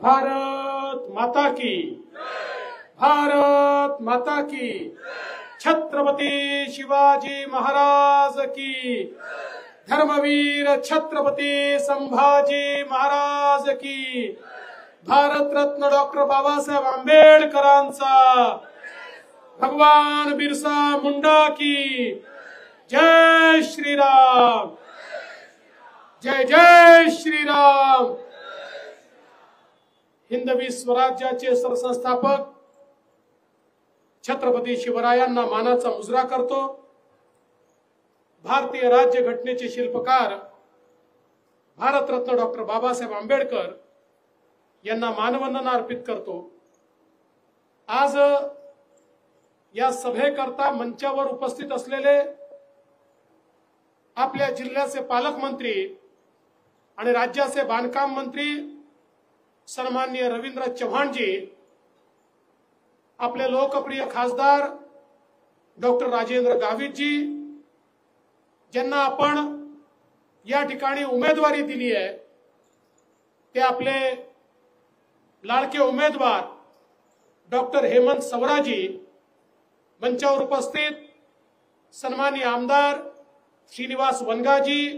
भारत माता की, भारत माता की, छत्रपती शिवाजी महाराज की, धर्मवीर छत्रपती संभाजी महाराज की, भारत रत्न डॉक्टर बाबासाहेब आंबेडकरांचा, भगवान बिरसा मुंडा की, जय श्रीराम, जय जय श्रीराम। हिंदवी स्वराज्याचे सरसंस्थापक छत्रपती शिवरायांना मानाचा मुजरा करतो। भारतीय राज्य घटनेचे शिल्पकार भारतरत्न डॉक्टर बाबासाहेब आंबेडकर यांना मानवंदना अर्पित करतो। आज या सभेकरता मंचावर उपस्थित असलेले आपल्या जिल्ह्याचे पालकमंत्री आणि राज्याचे बांधकाम मंत्री सन्माननीय रवींद्र चव्हाणजी, आपले लोकप्रिय खासदार डॉक्टर राजेंद्र गावितजी, ज्यांना आपण या ठिकाणी उमेदवारी दिली आहे, ते आपले लाडके उमेदवार डॉक्टर हेमंत सवराजी, मंचावर उपस्थित सन्माननीय आमदार श्रीनिवास वनगाजी,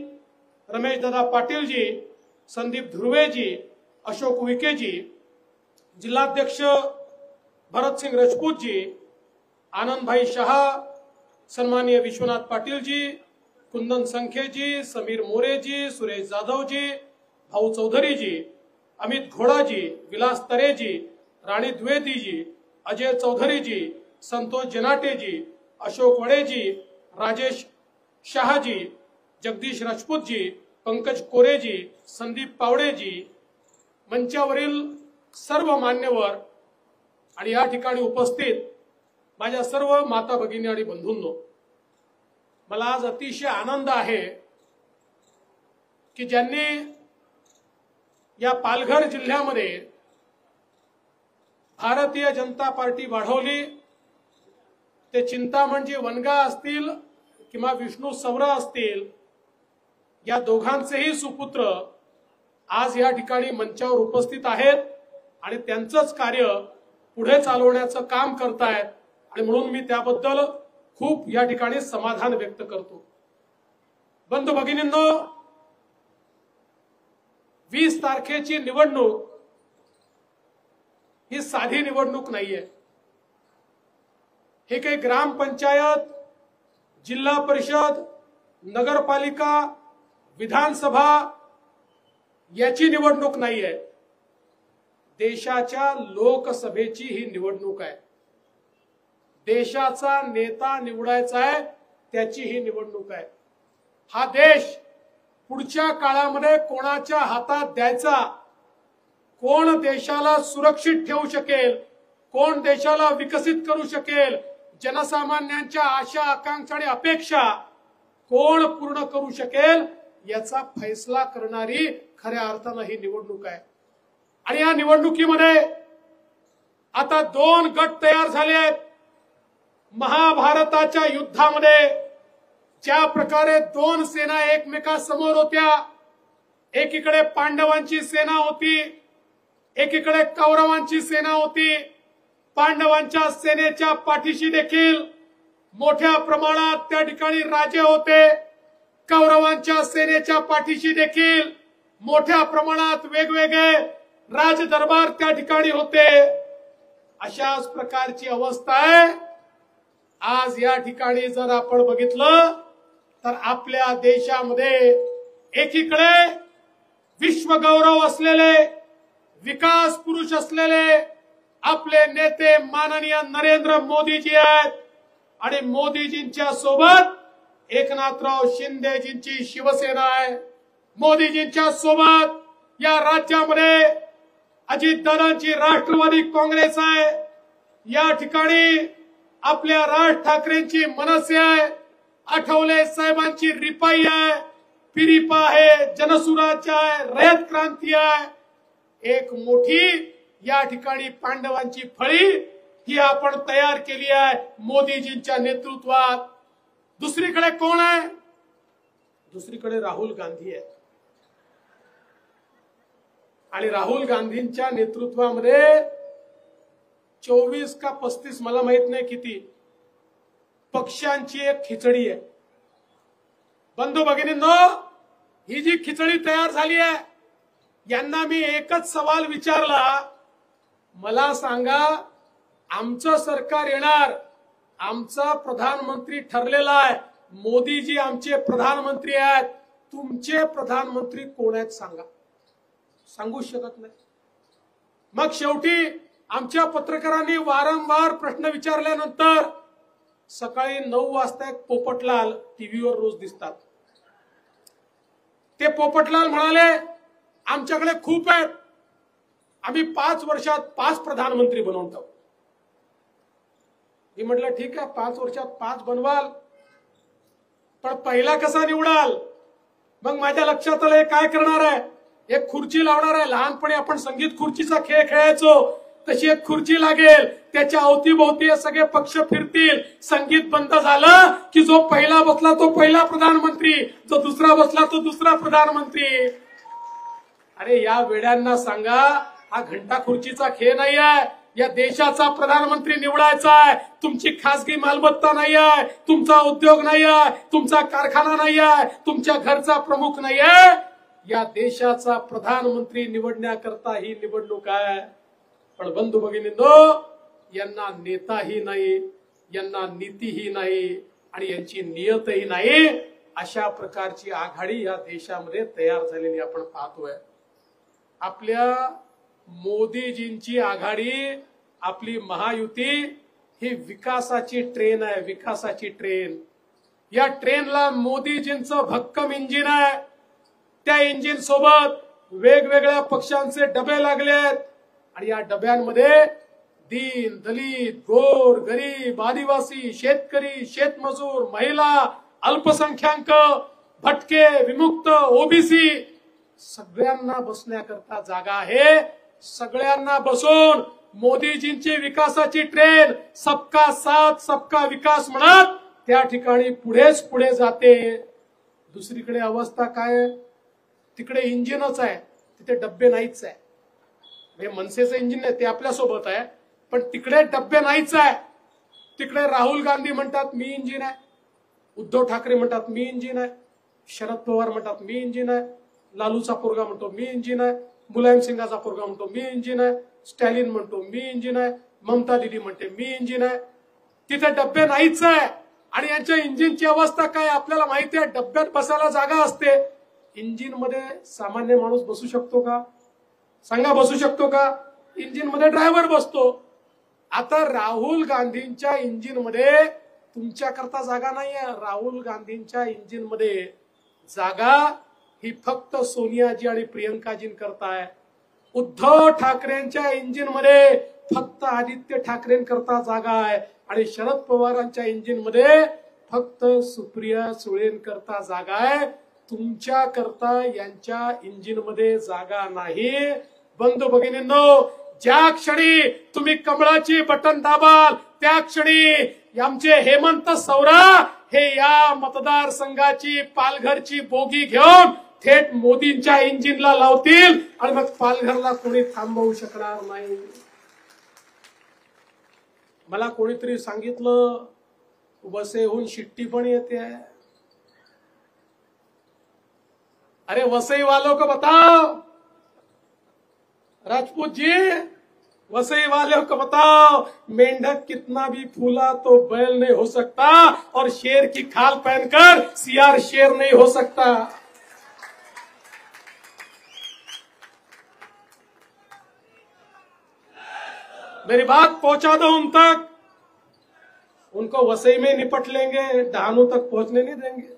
रमेश दादा पाटीलजी, संदीप धुर्वेजी, अशोक उईकेजी, जिल्हाध्यक्ष भरत सिंह राजपूतजी, आनंद भाई शहा, सन्माननीय विश्वनाथ पाटीलजी, कुंदन संखेजी, समीर मोरेजी, सुरेश जाधवजी, भाऊ चौधरीजी, अमित घोड़ाजी, विलास तरेजी, राणी द्विवेदीजी, अजय चौधरीजी, संतोष जनाटेजी, अशोक वडेजी, राजेश शहाजी, जगदीश राजपूतजी, पंकज कोरेजी, संदीप पावडेजी, मंचावरील सर्व मान्यवर आणि या ठिकाणी उपस्थित माझ्या सर्व माता भगिनी आणि बंधूंनो, मला आज अतिशय आनंद आहे की ज्यांनी या पालघर जिल्ह्यामध्ये भारतीय जनता पार्टी वाढवली, ते चिंतामणजी वनगा असतील किंवा विष्णू सवरा असतील, या दोघांचेही सुपुत्र आज या ठिकाणी मंचावर उपस्थित आहेत आणि त्यांचंच कार्य पुढे चालवण्याचं काम करतायत आणि म्हणून मी त्याबद्दल खूप या ठिकाणी समाधान व्यक्त करतो। बंधू भगिनींनो, 20 तारखेची निवडणूक ही साधी निवडणूक नाहीये। हे काही ग्रामपंचायत, जिल्हा परिषद, नगरपालिका, विधानसभा याची निवडणूक नाहीये। देशाच्या लोकसभेची ही निवडणूक आहे। देशाचा नेता निवडायचा आहे, त्याची ही निवडणूक आहे। हा देश पुढच्या काळामध्ये कोणाच्या हातात द्यायचा, कोण देशाला सुरक्षित ठेवू शकेल, कोण देशाला विकसित करू शकेल, जनसामान्यांच्या आशा आकांक्षा आणि अपेक्षा कोण पूर्ण करू शकेल, याचा फैसला करणारी खऱ्या अर्थानं ही निवडणूक आहे। आणि या निवडणुकीमध्ये आता 2 गट तयार झाले आहेत। महाभारताच्या युद्धामध्ये ज्या प्रकारे 2 सेना एकमेकांसमोर होत्या, एकीकडे पांडवांची सेना होती, एकीकडे कौरवांची सेना होती। पांडवांच्या सेनेच्या पाठीशी देखील मोठ्या प्रमाणात त्या ठिकाणी राजे होते, कौरवांच्या सेनेच्या पाठीशी देखील मोठ्या प्रमाणात वेगवेगळे राजदरबार त्या ठिकाणी होते। अशाच प्रकारची अवस्था आहे। आज या ठिकाणी जर आपण बघितलं तर आपल्या देशामध्ये एकीकडे विश्वगौरव असलेले, विकास पुरुष असलेले आपले नेते माननीय नरेंद्र मोदीजी आहेत आणि मोदीजींच्या सोबत एकनाथराव शिंदेजींची शिवसेना आहे। मोदीजींच्या सोबत या राज्यामध्ये अजितदादांची राष्ट्रवादी काँग्रेस आहे। या ठिकाणी आपल्या राज ठाकरेंची मनसे आहे, आठवले साहेबांची रिपाई आहे, पिरिपा आहे, जनसुराज्य आहे, रयत क्रांती आहे। एक मोठी या ठिकाणी पांडवांची फळी ही आपण तयार केली आहे मोदीजींच्या नेतृत्वात। दुसरीकडे कोण आहे? दुसरीकडे राहुल गांधी आहे। आणि राहुल गांधींच्या नेतृत्वामध्ये 24 का 35 मला माहित नाही किती पक्षांची एक खिचडी आहे। बंधू भगिनींनो, ही जी खिचडी तयार झाली आहे, यांना मी एकच सवाल विचारला, मला सांगा आमचं सरकार येणार, आमचा प्रधानमंत्री ठरलेला आहे, मोदीजी आमचे प्रधानमंत्री आहेत, तुमचे प्रधानमंत्री कोण आहेत सांगा? सांगू शकत नाही। मग शेवटी आमच्या पत्रकारांनी वारंवार प्रश्न विचारल्यानंतर सकाळी 9 वाजता एक पोपटलाल टीव्हीवर रोज दिसतात, ते पोपटलाल म्हणाले आमच्याकडे खूप आहेत, आम्ही 5 वर्षात 5 प्रधानमंत्री बनवून टाकू। मी म्हटलं ठीक आहे, 5 वर्षात 5 बनवाल, पण पहिला कसा निवडाल? मग माझ्या लक्षात आलं काय करणार आहे, एक खुर्ची लावणार आहे। लहानपणी आपण संगीत खुर्चीचा खेळ खेळायचो, तशी एक खुर्ची लागेल, त्याच्या अवतीभोवती सगळे पक्ष फिरतील, संगीत बंद झालं की जो पहिला बसला तो पहिला प्रधानमंत्री, जो दुसरा बसला तो दुसरा प्रधानमंत्री। अरे या वेड्यांना सांगा, हा घंटा खुर्चीचा खेळ नाही आहे, या देशाचा प्रधानमंत्री निवडायचा आहे। तुमची खासगी मालमत्ता नाही आहे, तुमचा उद्योग नाही आहे, तुमचा कारखाना नाही आहे, तुमच्या घरचा प्रमुख नाही आहे, या देशाचा प्रधानमंत्री निवडण्याकरता ही निवडणूक आहे। पण बंधू भगिनींनो, यांना नेताही नाही, यांना नीतीही नाही आणि यांची नियतही नाही, अशा प्रकारची आघाडी या देशामध्ये तयार झालेली आपण पाहतोय। आपल्या मोदीजींची आघाडी, आपली महायुती ही विकासाची ट्रेन आहे, विकासाची ट्रेन। या ट्रेनला मोदीजींचं भक्कम इंजिन आहे, त्या इंजिन सोबत वेगवेगळ्या पक्षांचे डबे लागलेत आणि या डब्यांमध्ये दीन दलित गोर गरीब आदिवासी शेतकरी शेतमजूर महिला अल्पसंख्याक भटके विमुक्त ओबीसी सगळ्यांना बसण्याकरता जागा आहे। सगळ्यांना बसून मोदीजींची विकासाची ट्रेन सबका साथ सबका विकास म्हणत त्या ठिकाणी पुढे जाते। दुसरीकडे अवस्था काय, तिकडे इंजिनच आहे, तिथे डब्बे नाहीच आहे। हे मनसेचं इंजिन आहे ते आपल्या सोबत आहे, पण तिकडे डब्बे नाहीच आहे। तिकडे राहुल गांधी म्हणतात मी इंजिन आहे, उद्धव ठाकरे म्हणतात मी इंजिन आहे, शरद पवार म्हणतात मी इंजिन आहे, लालूचा पोरगा म्हणतो मी इंजिन आहे, मुलायम सिंगाचा पोरगा म्हणतो मी इंजिन आहे, स्टॅलिन म्हणतो मी इंजिन आहे, ममता दिदी म्हणते मी इंजिन आहे। तिथे डब्बे नाहीच आहे आणि यांच्या इंजिनची अवस्था काय आपल्याला माहिती आहे। डब्यात बसायला जागा असते, इंजिन मध्ये सामान्य माणूस बसू शकतो का? सांगा, बसू शकतो का? इंजिन मध्ये ड्रायव्हर बसतो। आता राहुल गांधींच्या इंजिन मध्ये तुमच्याकरता जागा नाहीये, राहुल गांधींच्या इंजिन मध्ये जागा ही फक्त सोनियाजी आणि प्रियंकाजींकरता आहे। उद्धव ठाकरेंच्या इंजिन मध्ये फक्त आदित्य ठाकरेंकरता जागा आहे आणि शरद पवारांच्या इंजिन मध्ये फक्त सुप्रिया सुळेंकरता जागा आहे। तुमच्या करता यांच्या इंजिन मध्ये जागा नाही। बंधू भगिनींनो, ज्या क्षणी तुम्ही कमळाची बटन दाबाल त्या क्षणी आमचे हेमंत सौरा हे या मतदारसंघाची पालघरची बोगी घेऊन थेट मोदींच्या इंजिनला लावतील आणि मग पालघरला कोणी थांबवू शकणार नाही। मला कोणीतरी सांगितलं वसईहून शिट्टी पण येते। अरे वसई वालों को बताओ, राजपूत जी वसई वालों को बताओ, मेंढक कितना भी फूला तो बैल नहीं हो सकता और शेर की खाल पहनकर सियार शेर नहीं हो सकता। मेरी बात पहुंचा दो उन तक, उनको वसई में निपट लेंगे, डहानू तक पहुंचने नहीं देंगे।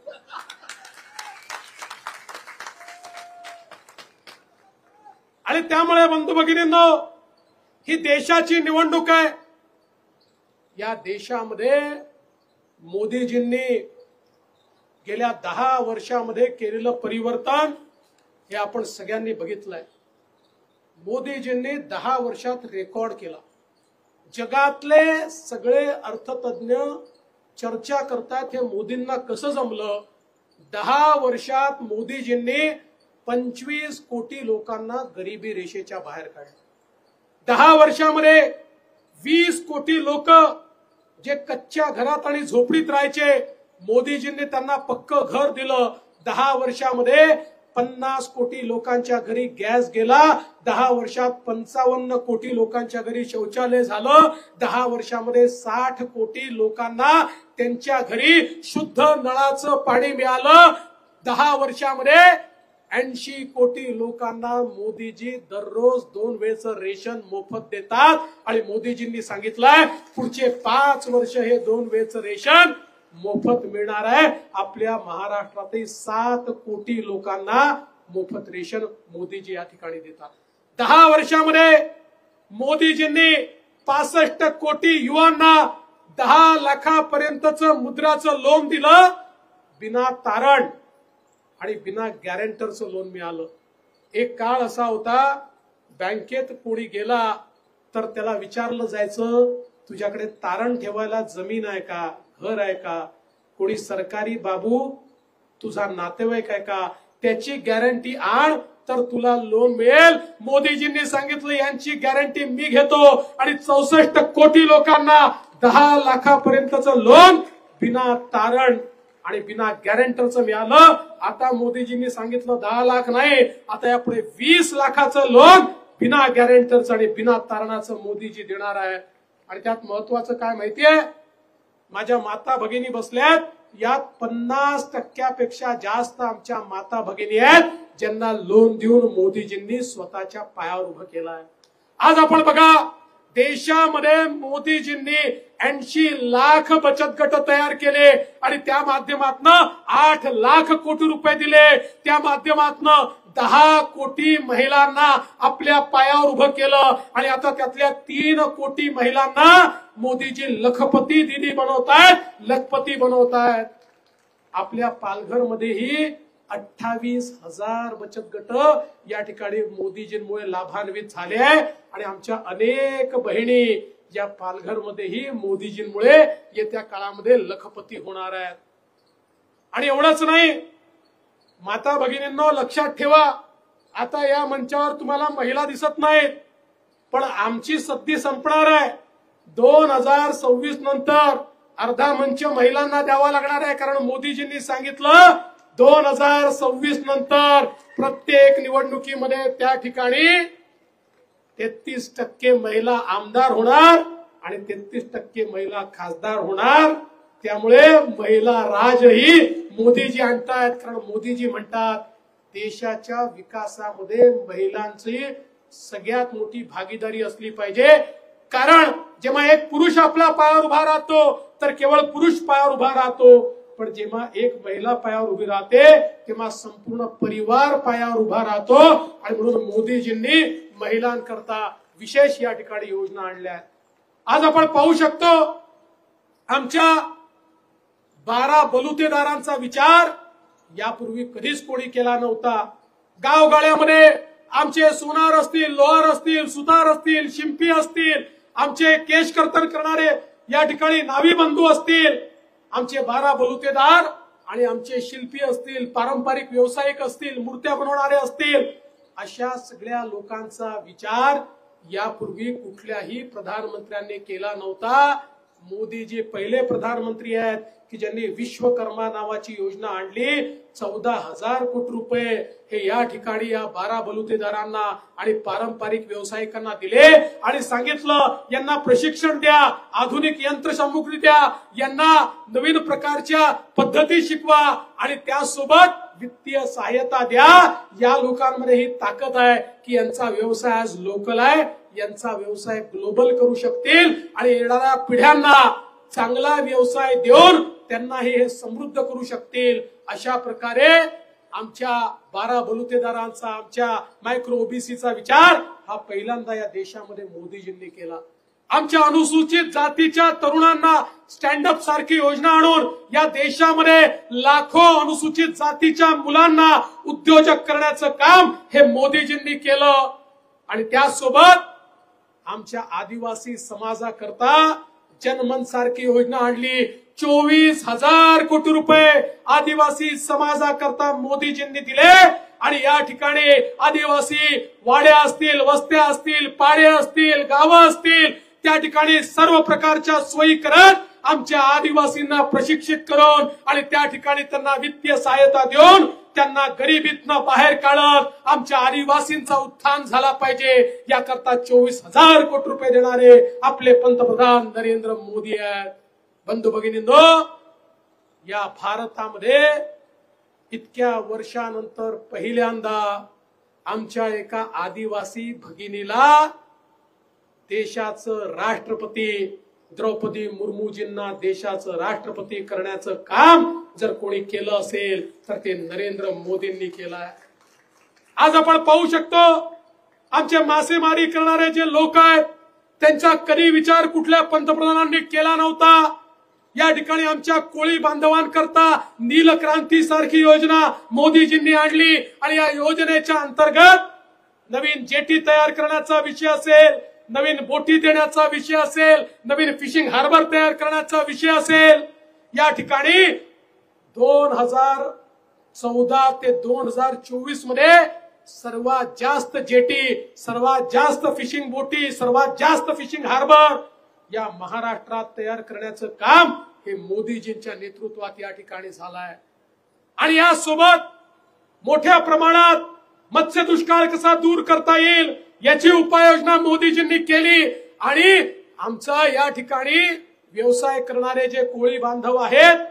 आणि त्यामुळे बंधू भगिनींनो, ही देशाची निवडणूक आहे। या देशामध्ये मोदीजींनी गेल्या 10 वर्षामध्ये केलेलं परिवर्तन हे आपण सगळ्यांनी बघितलंय। मोदीजींनी 10 वर्षात रेकॉर्ड केला। जगातले सगळे अर्थतज्ञ चर्चा करतात हे मोदींना कसं जमलं। 10 वर्षात मोदीजींनी 25 कोटी लोकांना गरिबी रेषेच्या बाहेर काढले। 10 वर्षामध्ये 20 कोटी लोक जे कच्च्या घरात आणि झोपडीत राहायचे, मोदीजींनी त्यांना पक्क घर दिलं। 10 वर्षामध्ये 50 कोटी लोकांच्या घरी गॅस गेला। 10 वर्षात 55 कोटी लोकांच्या घरी शौचालय झालं। 10 वर्षामध्ये 60 कोटी लोकांना त्यांच्या घरी शुद्ध नळाचं पाणी मिळालं। 10 वर्षामध्ये 80 कोटी लोकांना मोदीजी दररोज 2 वेळचं रेशन मोफत देतात आणि मोदीजींनी सांगितलंय पुढचे 5 वर्ष हे 2 वेळचं रेशन मोफत मिळणार आहे। आपल्या महाराष्ट्रातील 7 कोटी लोकांना मोफत रेशन मोदीजी या ठिकाणी देतात। 10 वर्षामध्ये मोदीजींनी 65 कोटी युवांना 10 लाखापर्यंतचं मुद्राचं लोन दिलं, बिना तारण आणि बिना गॅरंटरचं लोन मिळालं। एक काळ असा होता, बँकेत कोणी गेला तर त्याला विचारलं जायचं तुझ्याकडे तारण ठेवायला जमीन आहे का, घर आहे का, कोणी सरकारी बाबू तुझा नातेवाईक आहे का, त्याची गॅरंटी आण तर तुला लोन मिळेल। मोदीजींनी सांगितलं यांची गॅरंटी मी घेतो आणि 64 कोटी लोकांना 10 लाखापर्यंतचं लोन बिना तारण आणि बिना गॅरंटरचं मिळालं। आता मोदीजींनी सांगितलं 10 लाख नाही, आता यापुढे 20 लाखाचं लोन बिना गॅरंटरचं आणि बिना तारणाचं मोदीजी देणार आहे। आणि त्यात महत्वाचं काय माहितीये, माझ्या माता भगिनी बसल्यात, यात 50% जास्त आमच्या माता भगिनी आहेत ज्यांना लोन देऊन मोदीजींनी स्वतःच्या पायावर उभं केलंय। आज आपण बघा, देशामध्ये मोदीजींनी 80 लाख बचत गट तयार केले आणि त्या माध्यमातून 8 लाख कोटी रुपये दिले। त्या माध्यमातून 10 कोटी महिलांना आपल्या पायावर उभं केलं आणि आता त्यातल्या 3 कोटी महिलांना मोदीजी लखपती दीदी बनवतायत, लखपती बनवतायत। आपल्या पालघरमध्येही 28,000 बचत गट या ठिकाणी मोदीजींमुळे लाभान्वित झाले आहे आणि आमच्या अनेक बहिणी या पालघरमध्येही मोदीजींमुळे येत्या काळामध्ये लखपती होणार आहेत। आणि एवढंच नाही, माता भगिनींनो लक्षात ठेवा, आता या मंचावर तुम्हाला महिला दिसत नाहीत, पण आमची सत्ती संपणार आहे। 2026 नंतर अर्धा मंच महिलांना द्यावा लागणार आहे, कारण मोदीजींनी सांगितलं 2026 नंतर प्रत्येक निवडणुकीमध्ये त्या ठिकाणी 33% महिला आमदार होणार आणि 33% महिला खासदार होणार। त्यामुळे महिला राजही मोदीजी आणतायत, कारण मोदीजी म्हणतात देशाच्या विकासामध्ये महिलांची सगळ्यात मोठी भागीदारी असली पाहिजे। कारण जेव्हा एक पुरुष आपल्या पायावर उभा राहतो तर केवळ पुरुष पायावर उभा राहतो, पण जेव्हा एक महिला पायावर उभी राहते तेव्हा संपूर्ण परिवार पायावर उभा राहतो। आणि म्हणून मोदीजींनी महिलांकरता विशेष या ठिकाणी योजना आणल्या। आज आपण पाहू शकतो, आमच्या 12 बलुतेदारांचा विचार यापूर्वी कधीच कोणी केला नव्हता। गावगाड्यामध्ये आमचे सोनार असतील, लोहार असतील, सुतार असतील, शिंपी असतील, आमचे केश कर्तन करणारे या ठिकाणी नावी बंधू असतील, आमचे 12 बलुतेदार आणि आमचे शिल्पी असतील, पारंपरिक व्यावसायिक असतील, मूर्त्या बनवणारे असतील, अशा सगळ्या लोकांचा विचार यापूर्वी कुठल्याही प्रधानमंत्र्यांनी केला नव्हता। मोदीजी पहिले प्रधानमंत्री आहेत की ज्यांनी विश्वकर्मा नावाची योजना आणली। 14,000 कोटी रुपये हे या ठिकाणी या 12 बलुतेदारांना आणि पारंपरिक व्यावसायिकांना दिले आणि सांगितलं यांना प्रशिक्षण द्या, आधुनिक यंत्रसामुग्री द्या, यांना नवीन प्रकारच्या पद्धती शिकवा आणि त्यासोबत वित्तीय सहायता द्या। या लोकांमध्ये ही ताकद आहे की यांचा व्यवसाय आज लोकल आहे, यांचा व्यवसाय ग्लोबल करू शकतील आणि येणाऱ्या पिढ्यांना चांगला व्यवसाय देऊन त्यांनाही हे समृद्ध करू शकतील। अशा प्रकारे आमच्या 12 बलुतेदारांचा, आमच्या मायक्रो ओबीसीचा विचार हा पहिल्यांदा या देशामध्ये मोदीजींनी केला। आमच्या अनुसूचित जातीच्या तरुणांना स्टँड अप सारखी योजना आणून या देशामध्ये लाखो अनुसूचित जातीच्या मुलांना उद्योजक करण्याचं काम हे मोदीजींनी केलं। आणि त्यासोबत आमच्या आदिवासी समाजाकरता जनमन सारखी योजना आणली। 24,000 कोटी रुपये आदिवासी समाजाकरता मोदीजींनी दिले आणि या ठिकाणी आदिवासी वाड्या असतील, वस्त्या असतील, पाडे असतील, गावं असतील, त्या ठिकाणी सर्व प्रकारच्या सोयी करत आमच्या आदिवासींना प्रशिक्षित करून आणि त्या ठिकाणी त्यांना वित्तीय सहायता देऊन त्यांना गरिबीतनं बाहेर काढत आमच्या आदिवासींचा उत्थान झाला पाहिजे याकरता 24,000 कोटी रुपये देणारे आपले पंतप्रधान नरेंद्र मोदी आहेत. बंधू भगिनींनो, या भारतामध्ये इतक्या वर्षानंतर पहिल्यांदा आमच्या एका आदिवासी भगिनीला देशाचं राष्ट्रपती द्रौपदी मुर्मूजींना देशाचं राष्ट्रपती करण्याचं काम जर कोणी केलं असेल तर ते नरेंद्र मोदींनी केलंय. आज आपण पाहू शकतो आमचे मासेमारी करणारे जे लोक आहेत त्यांचा कधी विचार कुठल्या पंतप्रधानांनी केला नव्हता. या ठिकाणी आमच्या कोळी बांधवांकरता नीलक्रांती सारखी योजना मोदीजींनी आणली आणि या योजनेच्या अंतर्गत नवीन जेटी तयार करण्याचा विषय असेल, नवीन बोटी देण्याचा विषय असेल, नवीन फिशिंग हार्बर तयार करण्याचा विषय असेल, या ठिकाणी 2014 ते 2024 मध्ये सर्वात जास्त जेटी, सर्वात जास्त फिशिंग बोटी, सर्वात जास्त फिशिंग हार्बर या महाराष्ट्रात तयार करण्याचं काम हे मोदीजींच्या नेतृत्वात या ठिकाणी झालंय. आणि यासोबत मोठ्या प्रमाणात मत्स्य दुष्काळ कसा दूर करता येईल याची उपाययोजना मोदीजींनी केली. आणि आमचा या ठिकाणी व्यवसाय करणारे जे कोळी बांधव आहेत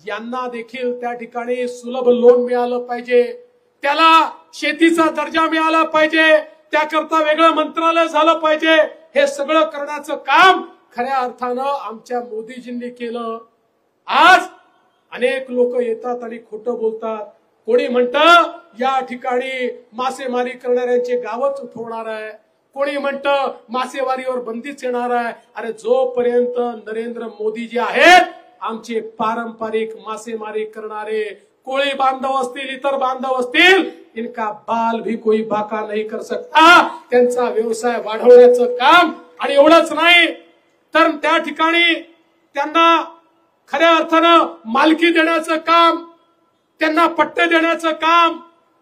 यांना देखील त्या ठिकाणी सुलभ लोन मिळालं पाहिजे, त्याला शेतीचा दर्जा मिळाला पाहिजे, त्याकरता वेगळं मंत्रालय झालं पाहिजे. हे सगळं करण्याचं काम खऱ्या अर्थानं आमच्या मोदीजींनी केलं. आज अनेक लोक येतात आणि खोटं बोलतात. कोणी म्हणतं या ठिकाणी मासेमारी करणाऱ्यांचे गावच उठवणार आहे, कोणी म्हणतं मासेमारीवर बंदीच येणार आहे. अरे जोपर्यंत नरेंद्र मोदी जे आहेत आमचे पारंपरिक मासेमारी करणारे कोळी बांधव असतील, इतर बांधव असतील, इनका बाल भी कोई बाका नहीं कर सकता. त्यांचा व्यवसाय वाढवण्याचं काम आणि एवढंच नाही तर त्या ठिकाणी त्यांना खऱ्या अर्थानं मालकी देण्याचं काम, त्यांना पट्टे देण्याचं काम,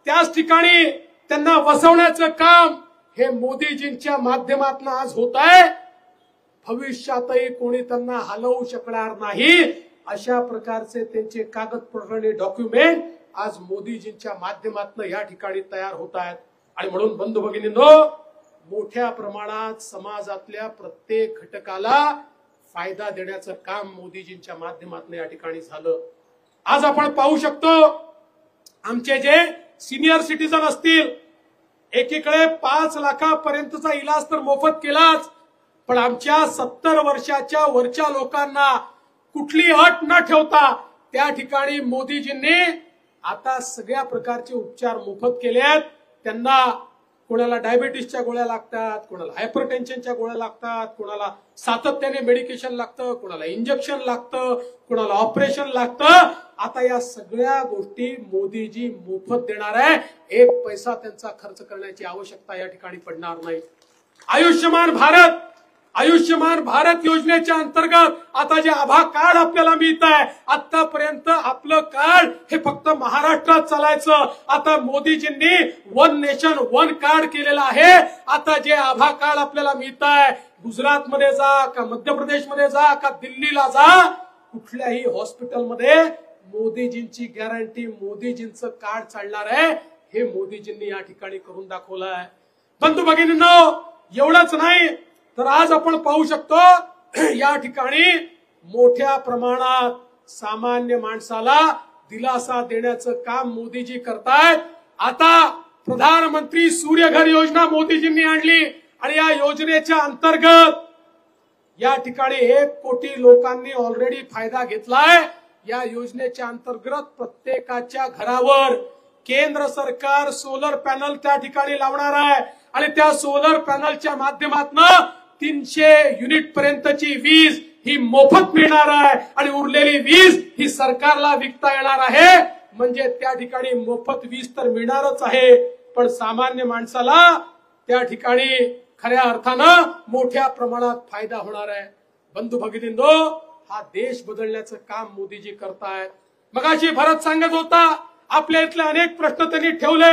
त्याच ठिकाणी त्यांना वसवण्याचं काम हे मोदीजींच्या माध्यमातून आज होत आहे. भविष्यातही कोणी त्यांना हलवू शकणार नाही अशा प्रकारचे त्यांचे कागदपत्र डॉक्युमेंट आज मोदीजींच्या माध्यमातून या ठिकाणी तयार होत आहेत. आणि म्हणून बंधू भगिनींनो, मोठ्या प्रमाणात समाजातल्या प्रत्येक घटकाला फायदा देण्याचं काम मोदीजींच्या माध्यमातून या ठिकाणी झालं. आज आपण पाहू शकतो आमचे जे सिनियर सिटीजन असतील, एकीकडे 5 लाखापर्यंतचा इलाज तर मोफत केलाच, पण आमच्या 70 वर्षाच्या वरच्या लोकांना कुठली अट न ठेवता त्या ठिकाणी मोदीजींनी आता सगळ्या प्रकारचे उपचार मोफत केले आहेत. त्यांना कोणाला डायबिटीसच्या गोळ्या लागतात, कोणाला हायपरटेन्शनच्या गोळ्या लागतात, कोणाला सातत्याने मेडिकेशन लागतं, कोणाला इंजेक्शन लागतं, कोणाला ऑपरेशन लागतं. आता या सगळ्या गोष्टी मोदीजी मोफत देणार आहे. एक पैसा त्यांचा खर्च करण्याची आवश्यकता या ठिकाणी पडणार नाही. आयुष्यमान भारत योजनेच्या अंतर्गत आता जे आभा कार्ड आपल्याला मिळत आहे, आतापर्यंत आपलं कार्ड हे फक्त महाराष्ट्रात चालायचं. आता मोदीजींनी वन नेशन वन कार्ड केलेलं आहे. आता जे आभा कार्ड आपल्याला मिळत आहे, गुजरातमध्ये जा का मध्य प्रदेशमध्ये जा का दिल्लीला जा, कुठल्याही हॉस्पिटलमध्ये मोदीजींची गॅरंटी, मोदीजींचं कार्ड चालणार आहे. हे मोदीजींनी या ठिकाणी करून दाखवलं आहे. बंधू भगिनींनो, एवढंच नाही तर आज आपण पाहू शकतो या ठिकाणी मोठ्या प्रमाणात सामान्य माणसाला दिलासा देण्याचं काम मोदीजी करतायत. आता प्रधानमंत्री सूर्यघर योजना मोदीजींनी आणली आणि या योजनेच्या अंतर्गत या ठिकाणी 1 कोटी लोकांनी ऑलरेडी फायदा घेतलाय. या योजनेच्या अंतर्गत प्रत्येकाच्या घरावर केंद्र सरकार सोलर पॅनल त्या ठिकाणी लावणार आहे आणि त्या सोलर पॅनलच्या माध्यमातून 300 युनिट पर्यंतची वीज ही मोफत मिळणार आहे आणि उरलेली वीज ही सरकारला विकता येणार आहे. म्हणजे त्या ठिकाणी मोफत वीज तर मिळणारच आहे, पण सामान्य माणसाला त्या ठिकाणी खऱ्या अर्थानं मोठ्या प्रमाणात फायदा होणार आहे. बंधू भगिनींनो, हा देश बदलण्याचं काम मोदीजी करतायत. मगाशी भरत सांगत होता आपल्या इथले अनेक प्रश्न त्यांनी ठेवले,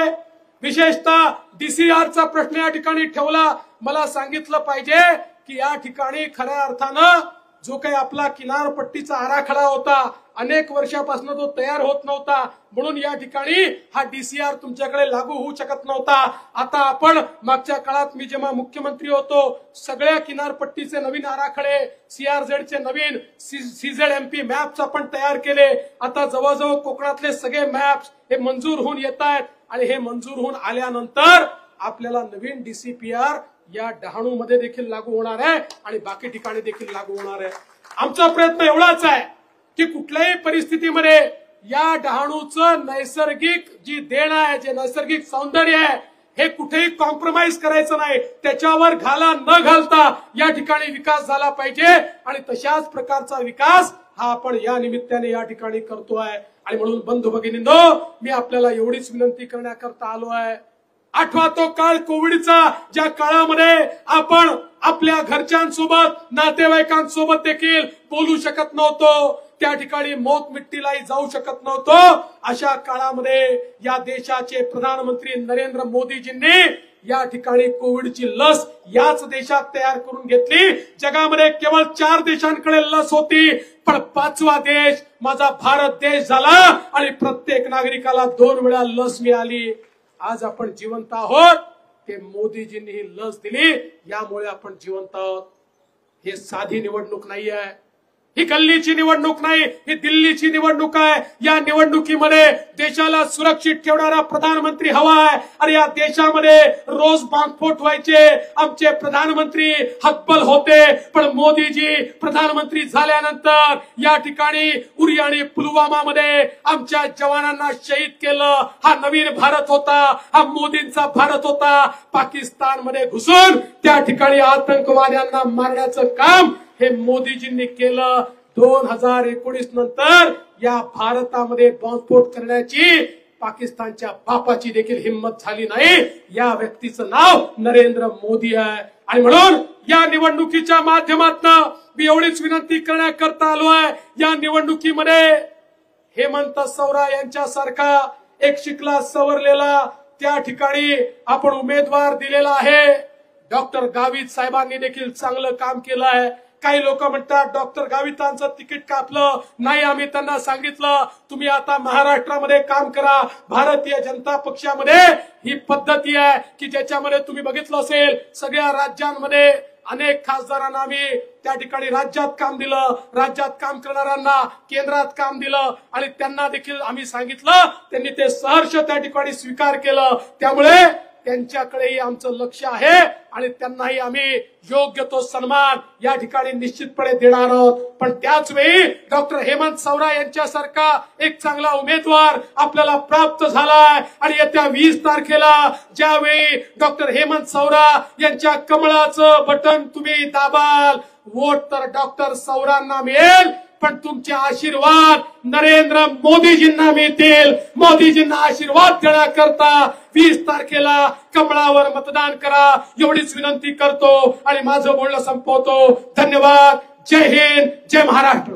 विशेषतः DCRचा प्रश्न या ठिकाणी ठेवला. मला सांगितलं पाहिजे की या ठिकाणी खऱ्या अर्थानं जो काही आपला किनारपट्टीचा आराखडा होता अनेक वर्षापासून तो तयार होत नव्हता, म्हणून या ठिकाणी हा DCR तुमच्याकडे लागू होऊ शकत नव्हता. आता आपण मागच्या काळात मी जेव्हा मुख्यमंत्री होतो सगळ्या किनारपट्टीचे नवीन आराखडे, CRZचे नवीन CZMP मॅप्स आपण तयार केले. आता जवळजवळ कोकणातले सगळे मॅप्स हे मंजूर होऊन येत आहेत आणि हे मंजूर होऊन आल्यानंतर आपल्याला नवीन DCPR या डहाणू मध्ये देखील लागू होणार आहे आणि बाकी ठिकाणी देखील लागू होणार आहे. आमचा प्रयत्न एवढाच आहे की कुठल्याही परिस्थितीमध्ये या डहाणूचं नैसर्गिक जी देण आहे, जे नैसर्गिक सौंदर्य आहे, हे कुठेही कॉम्प्रोमाइज करायचं नाही. त्याच्यावर घाला न घालता या ठिकाणी विकास झाला पाहिजे आणि तशाच प्रकारचा विकास हा आपण या निमित्ताने या ठिकाणी करतोय. आणि म्हणून बंधू भगिनींनो, मी आपल्याला एवढीच विनंती करण्याकरता आलो आहे. आठवा तो काळ कोविडचा, ज्या काळामध्ये आपण आपल्या घरच्यांसोबत, नातेवाईकांसोबत देखील बोलू शकत नव्हतो, त्या ठिकाणी मौत मिट्टीलाही जाऊ शकत नव्हतो. अशा काळामध्ये या देशाचे प्रधानमंत्री नरेंद्र मोदीजींनी या ठिकाणी कोविडची लस याच देशात तयार करून घेतली. जगामध्ये केवळ 4 देशांकडे लस होती, पण 5वा देश माझा भारत देश झाला आणि प्रत्येक नागरिकाला 2 वेळा लस मिळाली. आज आपण जिवंत आहोत, ते मोदीजींनी ही लस दिली, यामुळे आपण जिवंत आहोत. हे साधी निवडणूक नाही आहे, ही गल्लीची निवडणूक नाही, ही दिल्लीची निवडणूक आहे. या निवडणुकीमध्ये देशाला सुरक्षित ठेवणारा प्रधानमंत्री हवा आहे. आणि या देशामध्ये रोज बॉम्बस्फोट व्हायचे, आमचे प्रधानमंत्री हतबल होते, पण मोदीजी प्रधानमंत्री झाल्यानंतर या ठिकाणी उरी आणि पुलवामामध्ये आमच्या जवानांना शहीद केलं. हा नवीन भारत होता, हा मोदींचा भारत होता. पाकिस्तानमध्ये घुसून त्या ठिकाणी आतंकवाद्यांना मारण्याचं काम हे मोदीजींनी केलं. 2019 नंतर या भारतामध्ये बॉम्बस्फोट करण्याची पाकिस्तानच्या बापाची देखील हिंमत झाली नाही. या व्यक्तीचं नाव नरेंद्र मोदी आहे. आणि म्हणून या निवडणुकीच्या माध्यमातून मी एवढीच विनंती करण्याकरता आलो आहे, या निवडणुकीमध्ये हेमंत सवरा यांच्यासारखा एक शिकला सवरलेला त्या ठिकाणी आपण उमेदवार दिलेला आहे. डॉक्टर गावित साहेबांनी देखील चांगलं काम केलं आहे. काही लोक म्हणतात डॉक्टर गावितांचं तिकीट कापलं नाही. आम्ही त्यांना सांगितलं तुम्ही आता महाराष्ट्रामध्ये काम करा. भारतीय जनता पक्षामध्ये ही पद्धती आहे की ज्याच्यामध्ये तुम्ही बघितलं असेल सगळ्या राज्यांमध्ये अनेक खासदारांना आम्ही त्या ठिकाणी राज्यात काम दिलं, राज्यात काम करणाऱ्यांना केंद्रात काम दिलं आणि त्यांना देखील आम्ही सांगितलं, त्यांनी ते सहर्ष त्या ठिकाणी स्वीकार केलं. त्यामुळे त्यांच्याकडेही आमचं लक्ष आहे आणि त्यांनाही आम्ही योग्य तो सन्मान या ठिकाणी निश्चितपणे देणार आहोत. पण त्याच वेळी डॉक्टर हेमंत सवरा यांच्यासारखा एक चांगला उमेदवार आपल्याला प्राप्त झालाय आणि येत्या 20 तारखेला ज्यावेळी डॉक्टर हेमंत सवरा यांच्या कमळाचं बटन तुम्ही दाबाल, वोट तर डॉक्टर सवरांना मिळेल, पण तुमचे आशीर्वाद नरेंद्र मोदीजींना मिळतील. मोदीजींना आशीर्वाद देण्याकरता 20 तारखेला कमळावर मतदान करा, एवढीच विनंती करतो आणि माझं बोलणं संपवतो. धन्यवाद. जय हिंद, जय महाराष्ट्र.